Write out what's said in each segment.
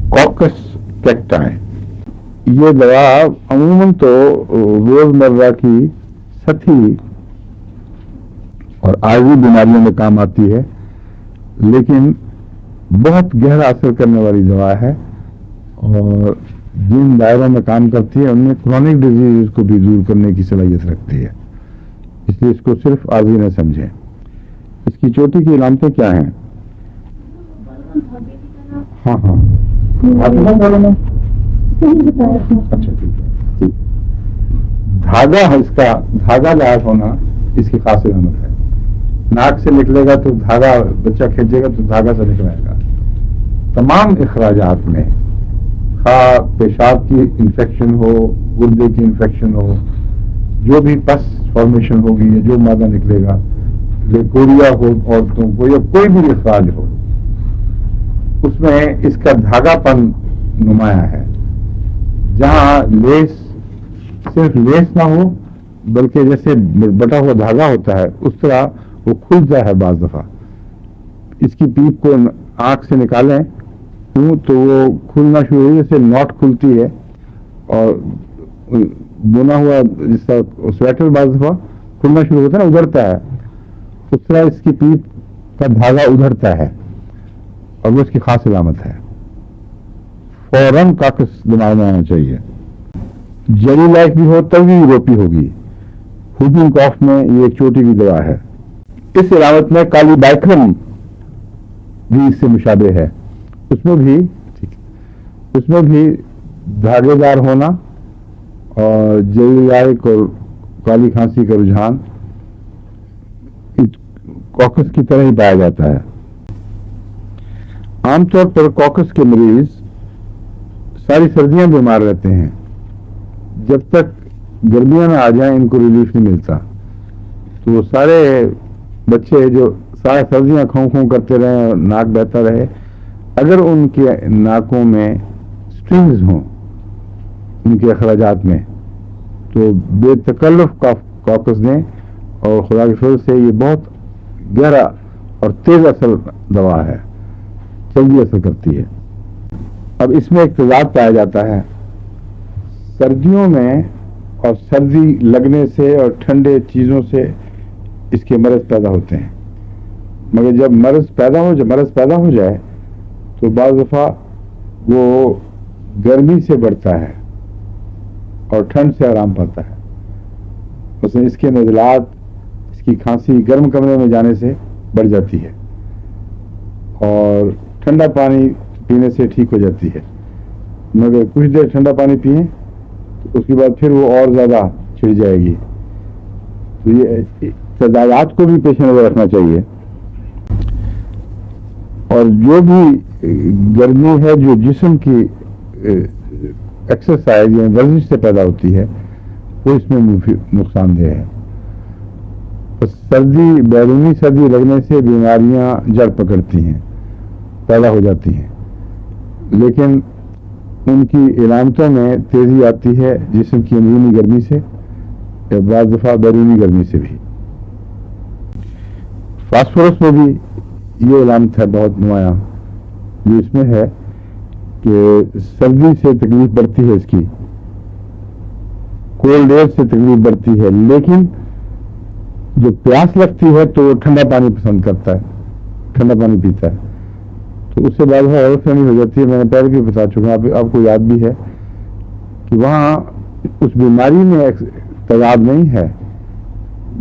Caucus cacti. ये दवा अमूमन तो रोजमर्रा की सतही और आर्जी बीमारियों में काम आती है, लेकिन बहुत गहरा असर करने वाली दवा है और जिन दायरों में काम करती है उनमें क्रॉनिक डिजीज को भी दूर करने की सलाहियत रखती है। इसलिए इसको सिर्फ आर्जी न समझें। इसकी चोटी की इलामतें क्या हैं? हाँ हाँ अच्छा ठीक। धागा है, इसका धागा गायब होना इसकी खास इलामत है। नाक से निकलेगा तो धागा, बच्चा खींचेगा तो धागा से निकलेगा। तमाम इखराजात में खा पेशाब की इन्फेक्शन हो, गुर्दे की इन्फेक्शन हो, जो भी पस फॉर्मेशन होगी या जो मादा निकलेगा, लेकोरिया हो औरतों को या कोई भी इखराज हो, उसमें इसका धागापन नुमाया है। जहां लेस, सिर्फ लेस ना हो बल्कि जैसे बटा हुआ धागा होता है उस तरह वो खुलता है। बाज दफा इसकी पीप को आंख से निकालें तो वो खुलना शुरू हो, जैसे नॉट खुलती है और बुना हुआ जिसका स्वेटर बाज दफा खुलना शुरू होता है ना, उधरता है, उस तरह इसकी पीप का धागा उधरता है और वो इसकी खास इलामत है। फौरन काकस दिमाग में आना चाहिए। जेली लाइक भी हो तब भी यूरोपी होगी। हुपिंग कॉफ में ये एक चोटी की दवा है। इस इलामत में काली बाइक्रम भी इससे मुशाबे है। उसमें भी धागेदार होना और जेली लाइक और काली खांसी का रुझान कॉकस की तरह ही पाया जाता है। आमतौर पर कॉकस के मरीज सारी सर्दियां बीमार रहते हैं। जब तक गर्मियां ना आ जाएं इनको रिलीफ नहीं मिलता। तो वो सारे बच्चे जो सारा सर्दियां खों खों करते रहे और नाक बहता रहे, अगर उनके नाकों में स्ट्रिंग्स हों उनके अखराजात में, तो बेतकल्लुफ कॉकस दें और खुदा के फजल से ये बहुत गहरा और तेज असर दवा है, जल्दी असर करती है। अब इसमें एक तजाद पाया जाता है। सर्दियों में और सर्दी लगने से और ठंडे चीज़ों से इसके मर्ज पैदा होते हैं, मगर जब मर्ज पैदा हो जाए तो बाज़ दफ़ा वो गर्मी से बढ़ता है और ठंड से आराम पाता है। उसमें इसके नज़लात, इसकी खांसी गर्म कमरे में जाने से बढ़ जाती है और ठंडा पानी पीने से ठीक हो जाती है, मगर कुछ देर ठंडा पानी पिए तो उसके बाद फिर वो और ज़्यादा छिड़ जाएगी। तो ये तदादात को भी पेश नज़र रखना चाहिए। और जो भी गर्मी है जो जिस्म की एक्सरसाइज या वर्जिश से पैदा होती है वो इसमें नुकसानदेह है। तो सर्दी, बैरूनी सर्दी लगने से बीमारियां जड़ पकड़ती हैं, पैदा हो जाती हैं, लेकिन उनकी इलामतों में तेज़ी आती है जिस्म की अंदरूनी गर्मी से या बाज़ दफ़ा बैरूनी गर्मी से भी। फास्फोरस में भी ये इलामत है बहुत नुमाया, जो इसमें है कि सर्दी से तकलीफ बढ़ती है, इसकी कोल्ड एयर से तकलीफ बढ़ती है, लेकिन जो प्यास लगती है तो वो ठंडा पानी पसंद करता है, ठंडा पानी पीता है, तो उससे बाद गलतफहमी हो जाती है। मैंने पहले भी बता चुका हूं, आपको याद भी है कि वहाँ उस बीमारी में तजाद नहीं है,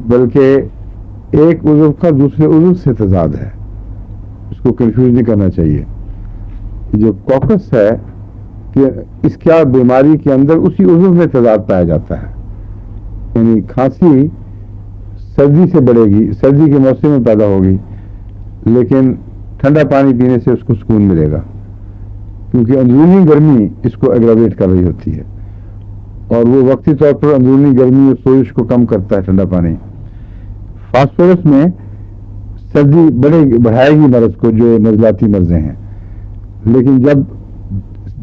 बल्कि एक उज़्व का दूसरे उज़्व से तजाद है। इसको कंफ्यूज नहीं करना चाहिए। जो कॉकस है कि इसका बीमारी के अंदर उसी उज़्व में तजाद पाया जाता है, यानी खांसी सर्दी से बढ़ेगी, सर्दी के मौसम में पैदा होगी, लेकिन ठंडा पानी पीने से उसको सुकून मिलेगा, क्योंकि अंदरूनी गर्मी इसको एग्रावेट कर रही होती है और वो वक्ती तौर पर अंदरूनी गर्मी और सोजिश को कम करता है ठंडा पानी। फास्फोरस में सर्दी बढ़ाएगी मर्ज को, जो नज़लाती मर्ज़ें हैं, लेकिन जब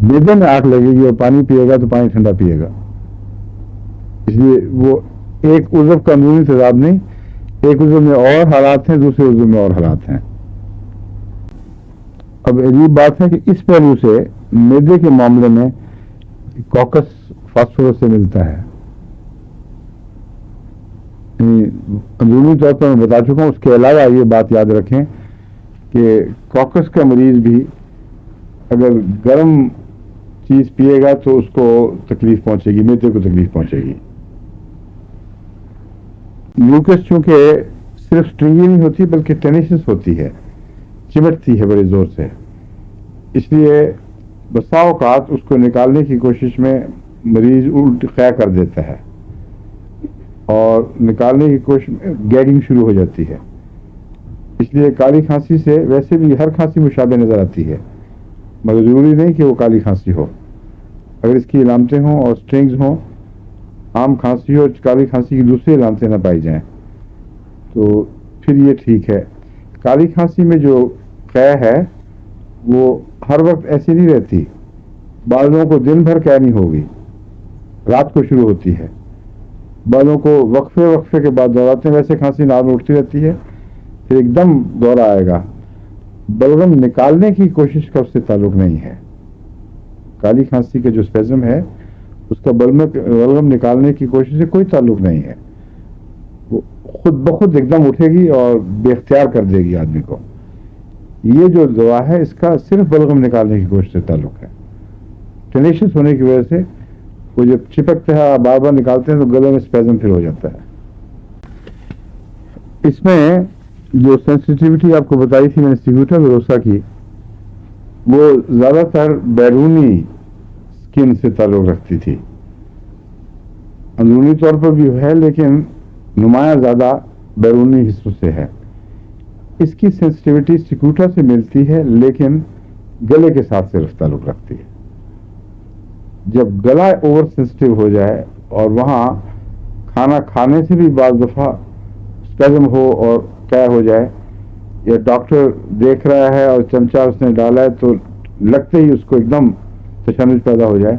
मेदे में आग लगेगी और पानी पिएगा तो पानी ठंडा पिएगा। इसलिए वो एक उज़्व का अंदरूनी तजाद नहीं, एक उज़्व में और हालात हैं, दूसरे उज़्व में और हालात हैं। अब अजीब बात है कि इस पहलू से मैदे के मामले में कॉकस फास्फोरस से मिलता है। अंदरूनी तौर पर मैं बता चुका हूँ। उसके अलावा ये बात याद रखें कि कॉकस का मरीज भी अगर गर्म चीज पिएगा तो उसको तकलीफ पहुंचेगी, मैदे को तकलीफ पहुंचेगी। म्यूकस चूंकि सिर्फ स्ट्रिंगी नहीं होती बल्कि टेनिशियस होती है, चिमटती है बड़े जोर से, इसलिए बसा औकात उसको निकालने की कोशिश में मरीज उल्ट क़ै कर देता है और निकालने की कोशिश में गैगिंग शुरू हो जाती है। इसलिए काली खांसी से वैसे भी हर खांसी मुशाबे नजर आती है, मगर ज़रूरी नहीं कि वो काली खांसी हो। अगर इसकी अलामतें हों और स्ट्रिंग्स हों, आम खांसी और काली खांसी की दूसरी अलामतें ना पाई जाएं, तो फिर ये ठीक है। काली खांसी में जो क़ै है वो हर वक्त ऐसी नहीं रहती। बाज़ लोगों को दिन भर क़ै नहीं होगी, रात को शुरू होती है। बाज़ लोगों को वक्फे के बाद दौराते हैं, वैसे खांसी नॉर्मल उठती रहती है, फिर एकदम दौरा आएगा। बलगम निकालने की कोशिश का उससे ताल्लुक नहीं है। काली खांसी का जो स्पेज़म है उसका बलगम निकालने की कोशिश से कोई ताल्लुक नहीं है। वो खुद ब खुद एकदम उठेगी और बेख्तियार कर देगी आदमी को। ये जो दवा है इसका सिर्फ बलगम निकालने की कोशिश से ताल्लुक है। टेनिशियस होने की वजह से वो जब चिपकते हैं बार बार निकालते हैं तो गले में स्पेज़म फिर हो जाता है। इसमें जो सेंसिटिविटी आपको बताई थी मैंने सिक्यूटा विरोसा की, वो ज़्यादातर बैरूनी स्किन से ताल्लुक रखती थी। अंदरूनी तौर पर भी है लेकिन नुमाया ज़्यादा बैरूनी हिस्सों से है। इसकी सेंसिटिविटी सिक्यूटा से मिलती है लेकिन गले के साथ सिर्फ ताल्लुक रखती है। जब गला ओवर सेंसिटिव हो जाए और वहाँ खाना खाने से भी बाज़ दफ़ा स्पेज़म हो और क़ै हो जाए, या डॉक्टर देख रहा है और चमचा उसने डाला है तो लगते ही उसको एकदम तशन्नुज पैदा हो जाए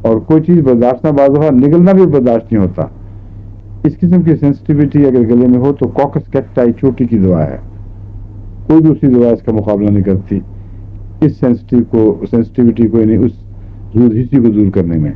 और कोई चीज़ बर्दाश्त ना, बाज़ दफ़ा निगलना भी बर्दाश्त नहीं होता। इस किस्म की सेंसिटिविटी अगर गले में हो तो कॉकस कैक्टाई चोटी की दवा है, कोई दूसरी दवा इसका मुकाबला नहीं करती इस सेंसिटिविटी को यानी उस झुर्रिसी को दूर करने में।